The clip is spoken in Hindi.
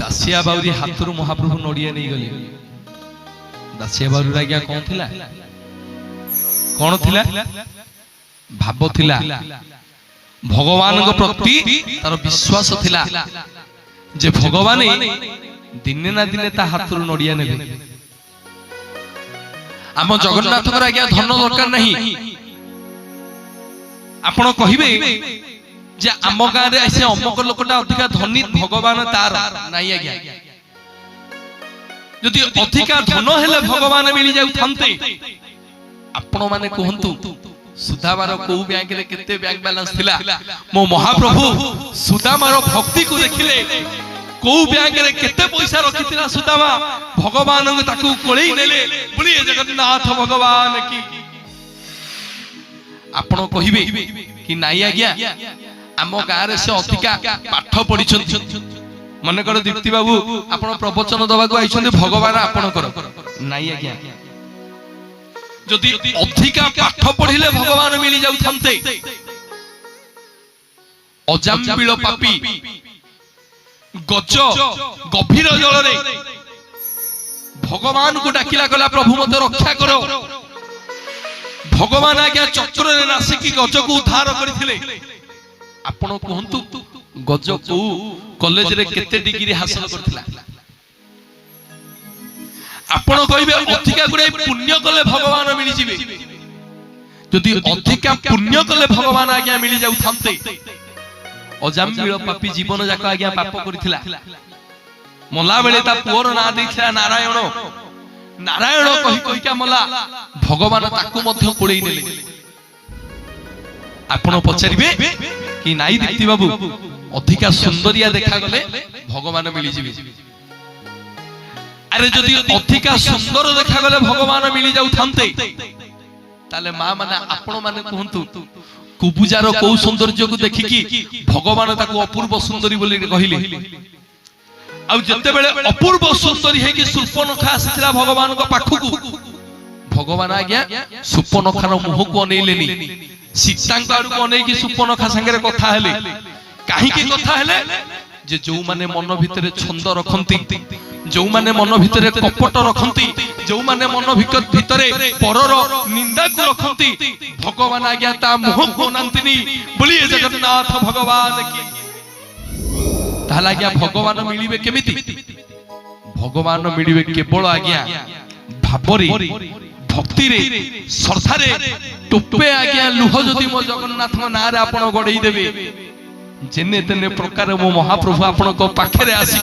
दासिया बाउरी हाथरू महाप्रभु नड़िया नहीं गले। दासिया बाउरी आज्ञा कौन थिला कौन थिला भाव थिला भगवान को प्रति तार विश्वास थिला जे भगवान दिने ना दिने ता हाथरू नड़िया नेबे। आम जगन्नाथ आज्ञा धन दरकार नहीं। आपण कहिबे जे आम गाँव रे ऐसे अमुक लोकटा अधिका धनी भगवान तार नहीं आज्ञा। यदि अधिका धन हेले भगवान मिली जाउ थांते आपण माने कहंतु सुदामार को बैंक रे केते बैंक बैलेंस थिला मो महाप्रभु सुदामार भक्ति को देखिले को बैंक रे केते पैसा रखितिला सुदामा भगवान ताकू कोळई नेले बोलिए जगन्नाथ भगवान की। आपण कहिबे कि नाई आज्ञा आम गाँव रे से अधिका पाठ पढ़ी मन कर दीप्ति बाबू आपण प्रवचन दवा को आइछन भगवान आपण कर नाई आज्ञा। जदि अधिका पाठ पढ़िले भगवान मिली जाउ थांते अजाम्बिल पापी गज गभीर जल रे भगवान को डाकिला कला प्रभु मते रक्षा करो। भगवान आज्ञा चक्र रे नासिकी गज को उद्धार करथिले। आपण कहंतु गज को कॉलेज रे केते डिग्री हासिल करथिला। आपण कहिबे अधिका गुडे पुण्य कले भगवान मिली जिवे। जदि अधिका पुण्य कले भगवान आज्ञा मिली जाउ थांते अजाम्बिल पापी जीवन जाक आज्ञा पाप करथिला मला बेले ता पुअर ना देथिला नारायण नारायण कहि कहि का मला भगवान ताकू मध्य कोळई नेले। आपण पछारिबे कि नाई दीप्ति बाबू अधिका सुंदरिया देखा गले भगवान मिली जिवे। अरे जदि अधिका सुंदर देखा गले भगवान मिली जाउ थांते ताले मां माने आपण माने कहंतु कुबुजार को सौंदर्य को देखिकी भगवान ताकू अपूर्व सुंदरी बोली कहिले। आ जते बेले अपूर्व सुंदरी है कि सुर्पनखा आसीला भगवान को पाखु को भगवान आज्ञा सुर्पनखार मुह को अनेलेनी सीतांक आडू को अनै कि सुर्पनखा संगे कथा हेले काहे की कथा हेले जे जो माने मन भितरे छंद रखंती जो माने मन भितरे कपट रखंती जो माने मन भितरे परर निंदा को रखंती भगवान आज्ञा ता मुह को नंतिनी बोलिए जगन्नाथ भगवान की। ताला आज्ञा भगवान मिलिबे केमिति भगवान मिलिबे केवल आज्ञा भाबरे भक्ति रे श्रद्धा रे टोपे आज्ञा लुह जदि मो जगन्नाथ ना रे आपण गडई देबे जेने तेने प्रकार मो महाप्रभु आपण को पाखरे आसी